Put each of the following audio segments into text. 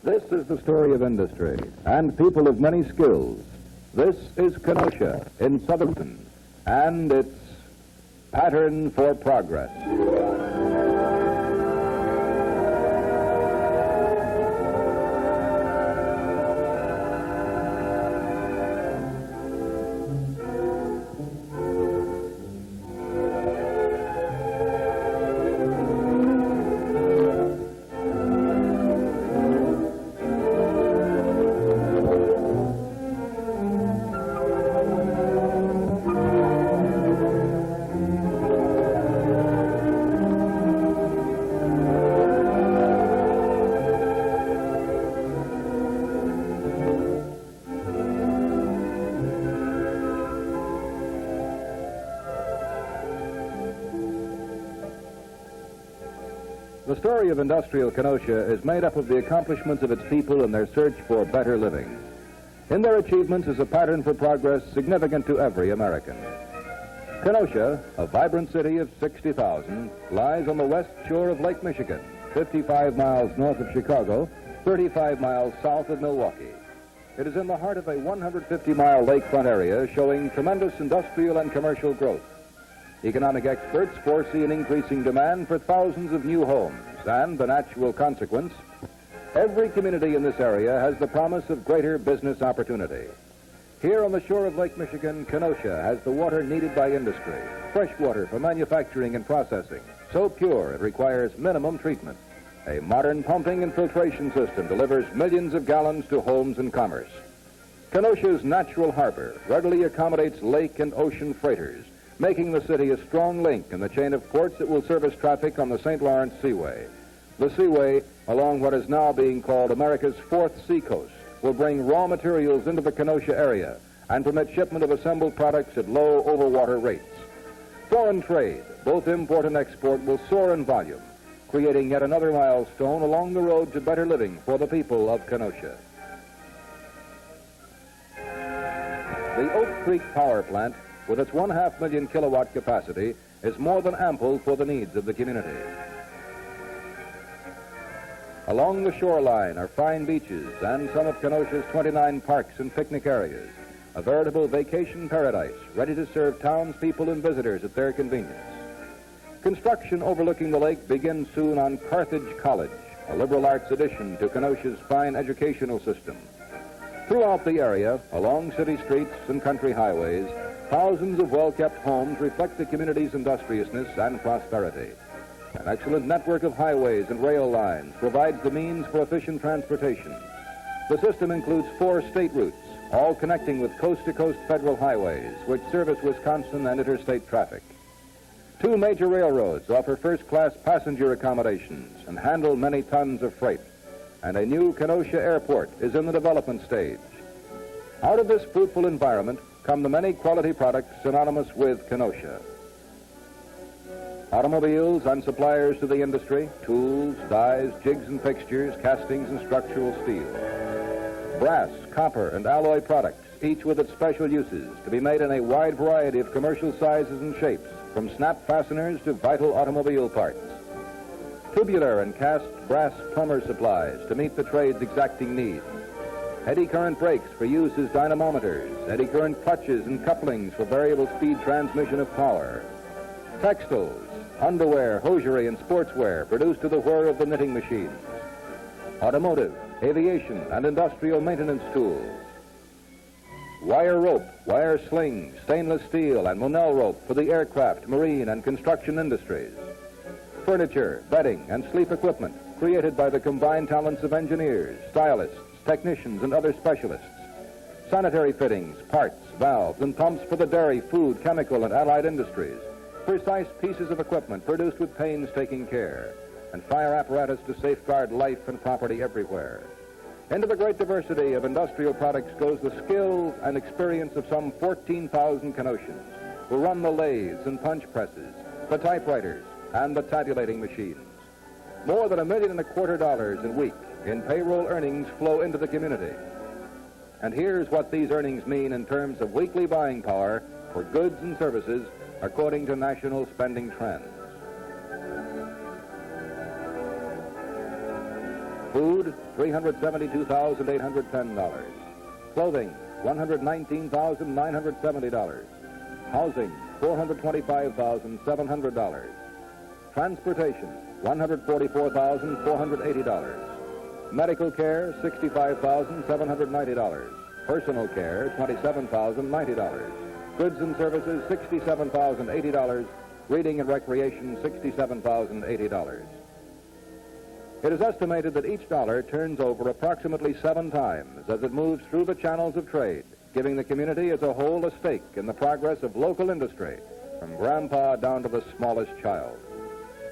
This is the story of industry and people of many skills. This is Kenosha in Southern, and its pattern for progress. The story of industrial Kenosha is made up of the accomplishments of its people in their search for better living. In their achievements is a pattern for progress significant to every American. Kenosha, a vibrant city of 60,000, lies on the west shore of Lake Michigan, 55 miles north of Chicago, 35 miles south of Milwaukee. It is in the heart of a 150-mile lakefront area showing tremendous industrial and commercial growth. Economic experts foresee an increasing demand for thousands of new homes, and the natural consequence, every community in this area has the promise of greater business opportunity. Here on the shore of Lake Michigan, Kenosha has the water needed by industry, fresh water for manufacturing and processing, so pure it requires minimum treatment. A modern pumping and filtration system delivers millions of gallons to homes and commerce. Kenosha's natural harbor readily accommodates lake and ocean freighters, making the city a strong link in the chain of ports that will service traffic on the St. Lawrence Seaway. The Seaway, along what is now being called America's fourth seacoast, will bring raw materials into the Kenosha area and permit shipment of assembled products at low overwater rates. Foreign trade, both import and export, will soar in volume, creating yet another milestone along the road to better living for the people of Kenosha. The Oak Creek Power Plant, with its 1/2 million kilowatt capacity, is more than ample for the needs of the community. Along the shoreline are fine beaches and some of Kenosha's 29 parks and picnic areas, a veritable vacation paradise ready to serve townspeople and visitors at their convenience. Construction overlooking the lake begins soon on Carthage College, a liberal arts addition to Kenosha's fine educational system. Throughout the area, along city streets and country highways, thousands of well-kept homes reflect the community's industriousness and prosperity. An excellent network of highways and rail lines provides the means for efficient transportation. The system includes 4 state routes, all connecting with coast-to-coast federal highways, which service Wisconsin and interstate traffic. 2 major railroads offer first-class passenger accommodations and handle many tons of freight. And a new Kenosha airport is in the development stage. Out of this fruitful environment come the many quality products synonymous with Kenosha. Automobiles and suppliers to the industry, tools, dies, jigs and fixtures, castings and structural steel. Brass, copper, and alloy products, each with its special uses, to be made in a wide variety of commercial sizes and shapes, from snap fasteners to vital automobile parts. Tubular and cast brass plumber supplies to meet the trade's exacting needs. Eddy current brakes for use as dynamometers, eddy current clutches and couplings for variable speed transmission of power. Textiles, underwear, hosiery, and sportswear produced to the whir of the knitting machines. Automotive, aviation, and industrial maintenance tools. Wire rope, wire slings, stainless steel, and Monell rope for the aircraft, marine, and construction industries. Furniture, bedding, and sleep equipment created by the combined talents of engineers, stylists, technicians, and other specialists. Sanitary fittings, parts, valves, and pumps for the dairy, food, chemical, and allied industries. Precise pieces of equipment produced with painstaking care. And fire apparatus to safeguard life and property everywhere. Into the great diversity of industrial products goes the skill and experience of some 14,000 Kenosans who run the lathes and punch presses, the typewriters, and the tabulating machines. More than $1.25 million a week in payroll earnings flow into the community. And here's what these earnings mean in terms of weekly buying power for goods and services according to national spending trends. Food, $372,810. Clothing, $119,970. Housing, $425,700. Transportation, $144,480. Medical care, $65,790. Personal care, $27,090. Goods and services, $67,080. Reading and recreation, $67,080. It is estimated that each dollar turns over approximately 7 times as it moves through the channels of trade, giving the community as a whole a stake in the progress of local industry, from grandpa down to the smallest child.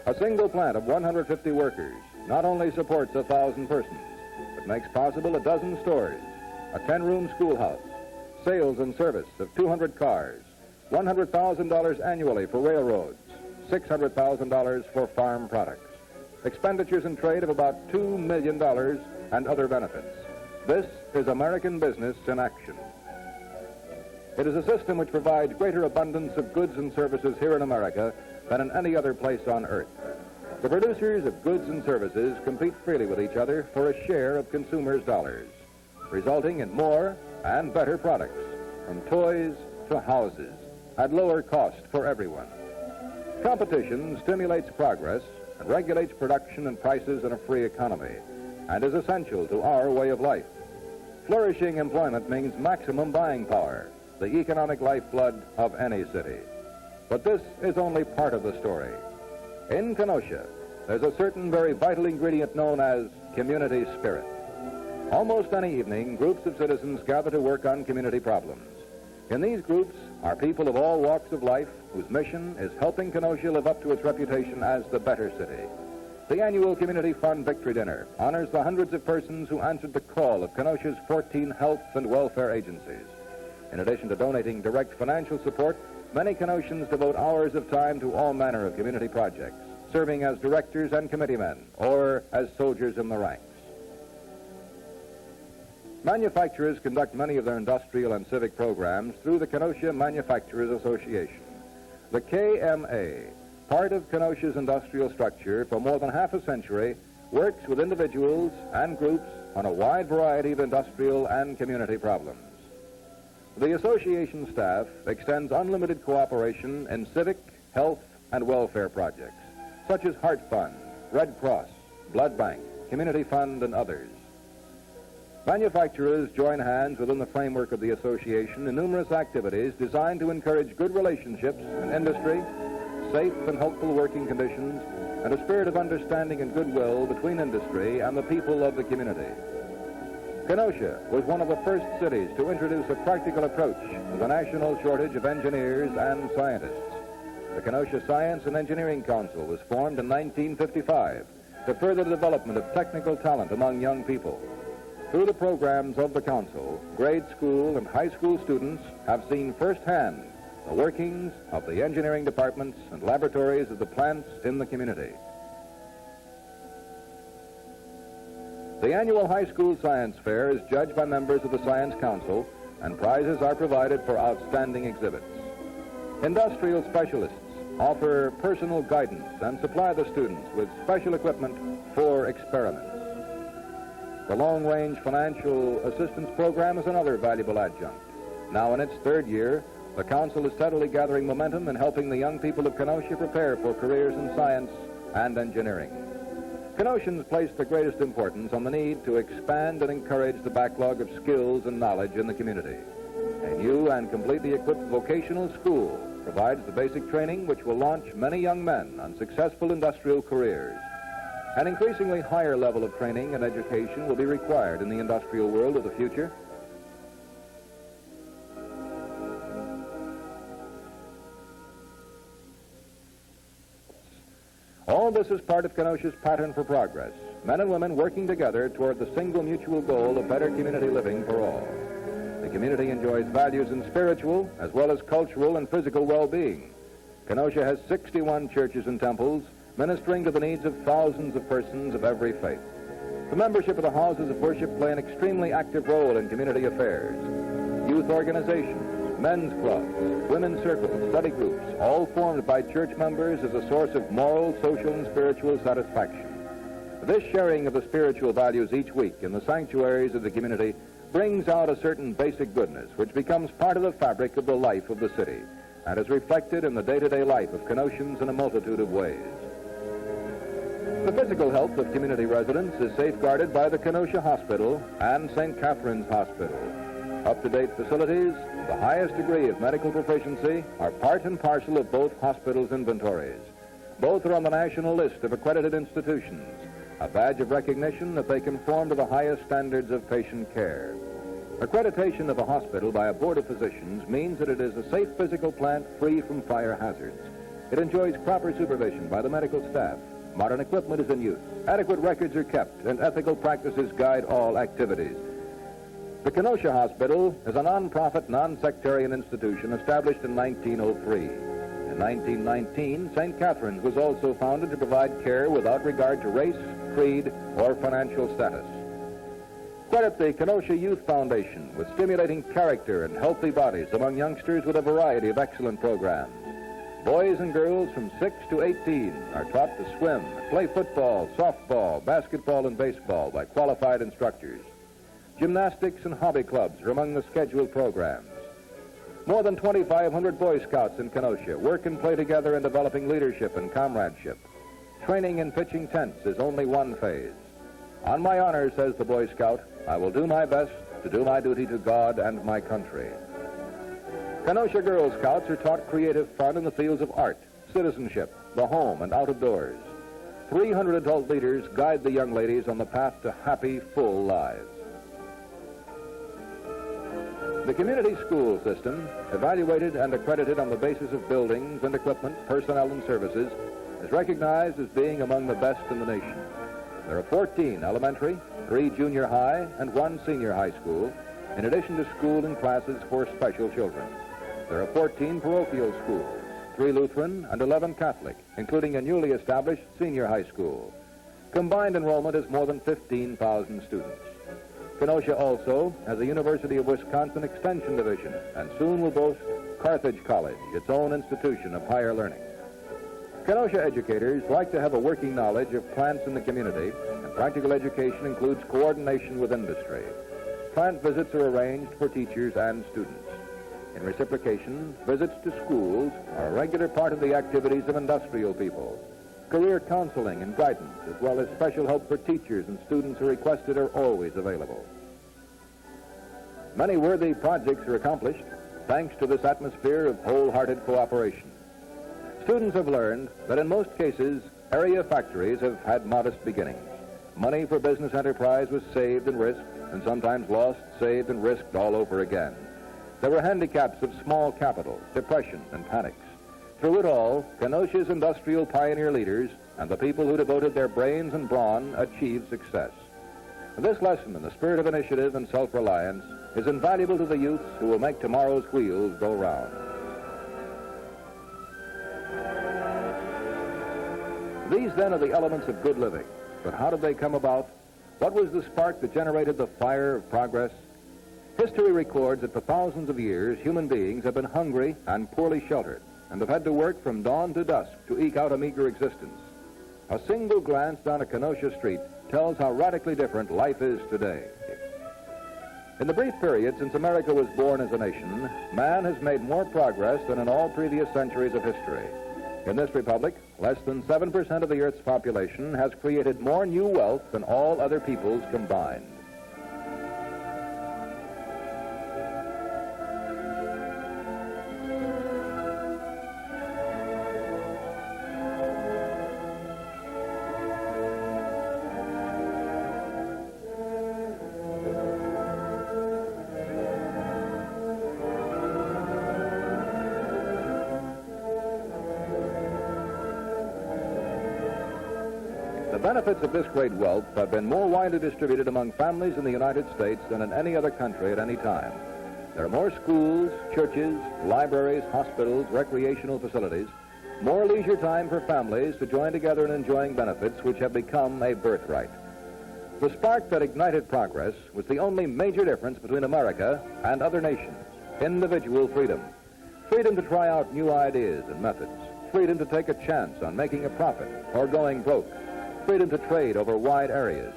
A single plant of 150 workers not only supports 1,000 persons, but makes possible a dozen stores, a 10-room schoolhouse, sales and service of 200 cars, $100,000 annually for railroads, $600,000 for farm products, expenditures in trade of about $2 million and other benefits. This is American business in action. It is a system which provides greater abundance of goods and services here in America than in any other place on earth. The producers of goods and services compete freely with each other for a share of consumers' dollars, resulting in more and better products, from toys to houses, at lower cost for everyone. Competition stimulates progress and regulates production and prices in a free economy, and is essential to our way of life. Flourishing employment means maximum buying power, the economic lifeblood of any city. But this is only part of the story. In Kenosha, there's a certain very vital ingredient known as community spirit. Almost any evening, groups of citizens gather to work on community problems. In these groups are people of all walks of life whose mission is helping Kenosha live up to its reputation as the better city. The annual Community Fund Victory Dinner honors the hundreds of persons who answered the call of Kenosha's 14 health and welfare agencies. In addition to donating direct financial support, many Kenosans devote hours of time to all manner of community projects, serving as directors and committeemen or as soldiers in the ranks. Manufacturers conduct many of their industrial and civic programs through the Kenosha Manufacturers Association. The KMEA, part of Kenosha's industrial structure for more than half a century, works with individuals and groups on a wide variety of industrial and community problems. The association staff extends unlimited cooperation in civic, health, and welfare projects, such as Heart Fund, Red Cross, Blood Bank, Community Fund, and others. Manufacturers join hands within the framework of the association in numerous activities designed to encourage good relationships in industry, safe and helpful working conditions, and a spirit of understanding and goodwill between industry and the people of the community. Kenosha was one of the first cities to introduce a practical approach to the national shortage of engineers and scientists. The Kenosha Science and Engineering Council was formed in 1955 to further the development of technical talent among young people. Through the programs of the council, grade school and high school students have seen firsthand the workings of the engineering departments and laboratories of the plants in the community. The annual high school science fair is judged by members of the Science Council, and prizes are provided for outstanding exhibits. Industrial specialists offer personal guidance and supply the students with special equipment for experiments. The Long-Range Financial Assistance Program is another valuable adjunct. Now in its 3rd year, the Council is steadily gathering momentum in helping the young people of Kenosha prepare for careers in science and engineering. Kenoshans place the greatest importance on the need to expand and encourage the backlog of skills and knowledge in the community. A new and completely equipped vocational school provides the basic training which will launch many young men on successful industrial careers. An increasingly higher level of training and education will be required in the industrial world of the future. All this is part of Kenosha's pattern for progress, men and women working together toward the single mutual goal of better community living for all. The community enjoys values in spiritual as well as cultural and physical well-being. Kenosha has 61 churches and temples, ministering to the needs of thousands of persons of every faith. The membership of the houses of worship play an extremely active role in community affairs. Youth organizations, men's clubs, women's circles, study groups, all formed by church members, is a source of moral, social, and spiritual satisfaction. This sharing of the spiritual values each week in the sanctuaries of the community brings out a certain basic goodness which becomes part of the fabric of the life of the city and is reflected in the day-to-day life of Kenoshans in a multitude of ways. The physical health of community residents is safeguarded by the Kenosha Hospital and St. Catherine's Hospital. Up-to-date facilities, the highest degree of medical proficiency, are part and parcel of both hospitals' inventories. Both are on the national list of accredited institutions, a badge of recognition that they conform to the highest standards of patient care. Accreditation of a hospital by a board of physicians means that it is a safe physical plant free from fire hazards. It enjoys proper supervision by the medical staff. Modern equipment is in use. Adequate records are kept, and ethical practices guide all activities. The Kenosha Hospital is a non-profit, non-sectarian institution established in 1903. In 1919, St. Catherine's was also founded to provide care without regard to race, creed, or financial status. Credit the Kenosha Youth Foundation with stimulating character and healthy bodies among youngsters with a variety of excellent programs. Boys and girls from 6 to 18 are taught to swim, play football, softball, basketball, and baseball by qualified instructors. Gymnastics and hobby clubs are among the scheduled programs. More than 2,500 Boy Scouts in Kenosha work and play together in developing leadership and comradeship. Training in pitching tents is only one phase. On my honor, says the Boy Scout, I will do my best to do my duty to God and my country. Kenosha Girl Scouts are taught creative fun in the fields of art, citizenship, the home, and out of doors. 300 adult leaders guide the young ladies on the path to happy, full lives. The community school system, evaluated and accredited on the basis of buildings and equipment, personnel, and services, is recognized as being among the best in the nation. There are 14 elementary, 3 junior high, and 1 senior high school, in addition to school and classes for special children. There are 14 parochial schools, 3 Lutheran and 11 Catholic, including a newly established senior high school. Combined enrollment is more than 15,000 students. Kenosha also has a University of Wisconsin Extension Division and soon will boast Carthage College, its own institution of higher learning. Kenosha educators like to have a working knowledge of plants in the community, and practical education includes coordination with industry. Plant visits are arranged for teachers and students. In reciprocation, visits to schools are a regular part of the activities of industrial people. Career counseling and guidance, as well as special help for teachers and students who requested, are always available. Many worthy projects are accomplished thanks to this atmosphere of wholehearted cooperation. Students have learned that in most cases, area factories have had modest beginnings. Money for business enterprise was saved and risked, and sometimes lost, saved, and risked all over again. There were handicaps of small capital, depression, and panics. Through it all, Kenosha's industrial pioneer leaders and the people who devoted their brains and brawn achieved success. This lesson in the spirit of initiative and self-reliance is invaluable to the youths who will make tomorrow's wheels go round. These, then, are the elements of good living. But how did they come about? What was the spark that generated the fire of progress? History records that for thousands of years, human beings have been hungry and poorly sheltered and have had to work from dawn to dusk to eke out a meager existence. A single glance down a Kenosha street tells how radically different life is today. In the brief period since America was born as a nation, man has made more progress than in all previous centuries of history. In this republic, less than 7% of the Earth's population has created more new wealth than all other peoples combined. The benefits of this great wealth have been more widely distributed among families in the United States than in any other country at any time. There are more schools, churches, libraries, hospitals, recreational facilities, more leisure time for families to join together in enjoying benefits which have become a birthright. The spark that ignited progress was the only major difference between America and other nations: individual freedom. Freedom to try out new ideas and methods. Freedom to take a chance on making a profit or going broke. freedom to trade over wide areas,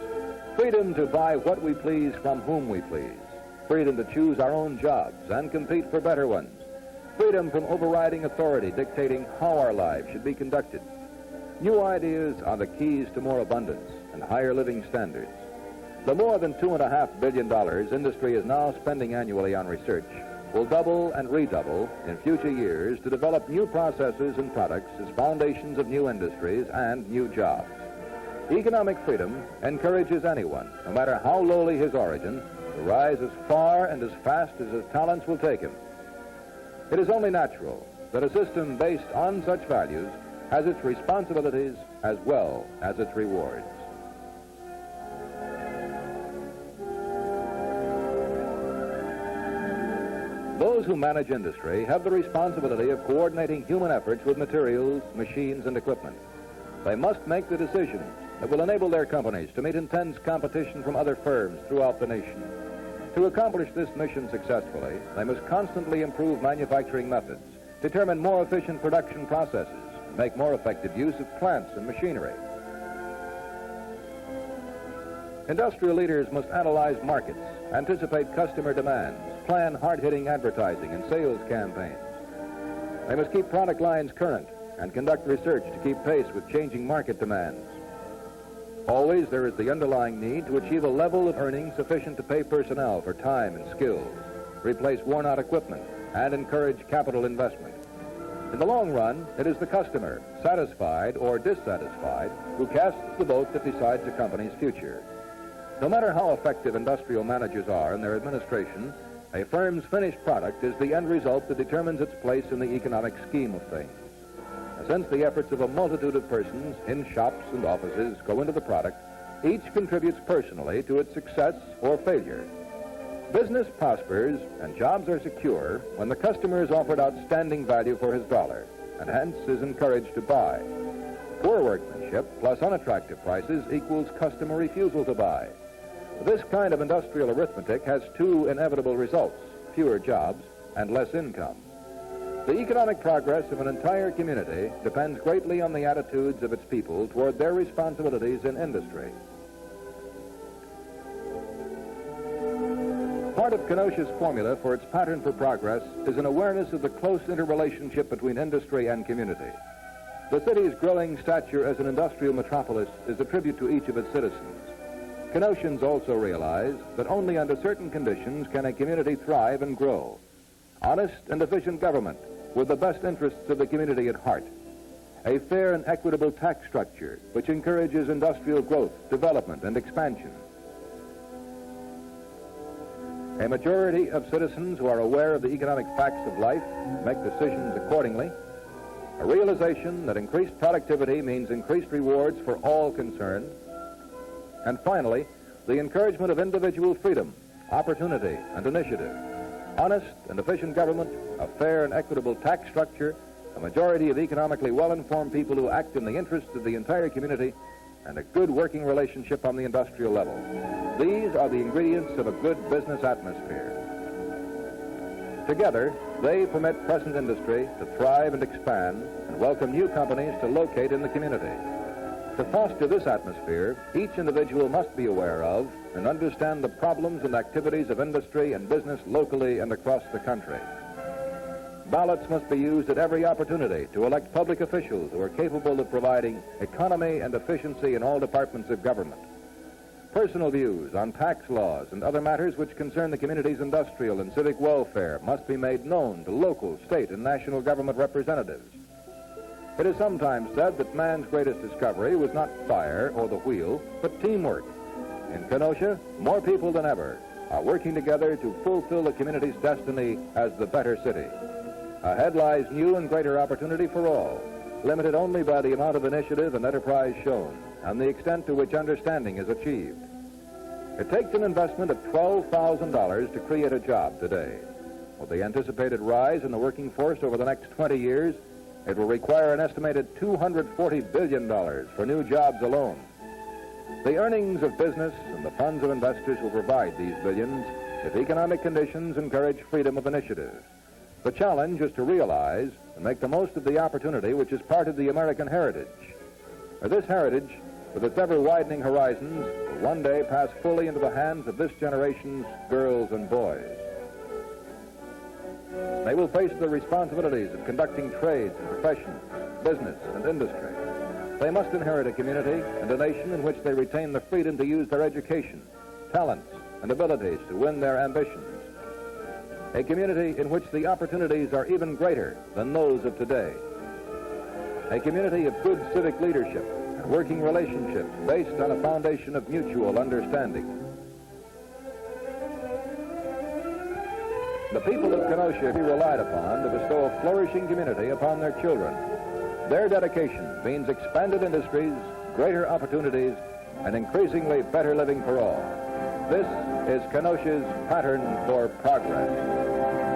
freedom to buy what we please from whom we please, freedom to choose our own jobs and compete for better ones, freedom from overriding authority dictating how our lives should be conducted. New ideas are the keys to more abundance and higher living standards. The more than $2.5 billion industry is now spending annually on research will double and redouble in future years to develop new processes and products as foundations of new industries and new jobs. Economic freedom encourages anyone, no matter how lowly his origin, to rise as far and as fast as his talents will take him. It is only natural that a system based on such values has its responsibilities as well as its rewards. Those who manage industry have the responsibility of coordinating human efforts with materials, machines, and equipment. They must make the decisions that will enable their companies to meet intense competition from other firms throughout the nation. To accomplish this mission successfully, they must constantly improve manufacturing methods, determine more efficient production processes, and make more effective use of plants and machinery. Industrial leaders must analyze markets, anticipate customer demands, plan hard-hitting advertising and sales campaigns. They must keep product lines current and conduct research to keep pace with changing market demands. Always there is the underlying need to achieve a level of earning sufficient to pay personnel for time and skills, replace worn-out equipment, and encourage capital investment. In the long run, it is the customer, satisfied or dissatisfied, who casts the vote that decides a company's future. No matter how effective industrial managers are in their administration, a firm's finished product is the end result that determines its place in the economic scheme of things. Since the efforts of a multitude of persons in shops and offices go into the product, each contributes personally to its success or failure. Business prospers and jobs are secure when the customer is offered outstanding value for his dollar and hence is encouraged to buy. Poor workmanship plus unattractive prices equals customer refusal to buy. This kind of industrial arithmetic has two inevitable results: fewer jobs and less income. The economic progress of an entire community depends greatly on the attitudes of its people toward their responsibilities in industry. Part of Kenosha's formula for its pattern for progress is an awareness of the close interrelationship between industry and community. The city's growing stature as an industrial metropolis is a tribute to each of its citizens. Kenoshans also realize that only under certain conditions can a community thrive and grow. Honest and efficient government with the best interests of the community at heart. A fair and equitable tax structure which encourages industrial growth, development, and expansion. A majority of citizens who are aware of the economic facts of life make decisions accordingly. A realization that increased productivity means increased rewards for all concerned. And finally, the encouragement of individual freedom, opportunity, and initiative. Honest and efficient government, a fair and equitable tax structure, a majority of economically well-informed people who act in the interests of the entire community, and a good working relationship on the industrial level. These are the ingredients of a good business atmosphere. Together, they permit present industry to thrive and expand and welcome new companies to locate in the community. To foster this atmosphere, each individual must be aware of and understand the problems and activities of industry and business locally and across the country. Ballots must be used at every opportunity to elect public officials who are capable of providing economy and efficiency in all departments of government. Personal views on tax laws and other matters which concern the community's industrial and civic welfare must be made known to local, state, and national government representatives. It is sometimes said that man's greatest discovery was not fire or the wheel, but teamwork. In Kenosha, more people than ever are working together to fulfill the community's destiny as the better city. Ahead lies new and greater opportunity for all, limited only by the amount of initiative and enterprise shown and the extent to which understanding is achieved. It takes an investment of $12,000 to create a job today. With the anticipated rise in the working force over the next 20 years, it will require an estimated $240 billion for new jobs alone. The earnings of business and the funds of investors will provide these billions if economic conditions encourage freedom of initiative. The challenge is to realize and make the most of the opportunity which is part of the American heritage. This heritage with its ever-widening horizons, will one day pass fully into the hands of this generation's girls and boys. They will face the responsibilities of conducting trades and professions, business and industry. They must inherit a community and a nation in which they retain the freedom to use their education, talents, and abilities to win their ambitions. A community in which the opportunities are even greater than those of today. A community of good civic leadership and working relationships based on a foundation of mutual understanding. The people of Kenosha be relied upon to bestow a flourishing community upon their children. Their dedication means expanded industries, greater opportunities, and increasingly better living for all. This is Kenosha's pattern for progress.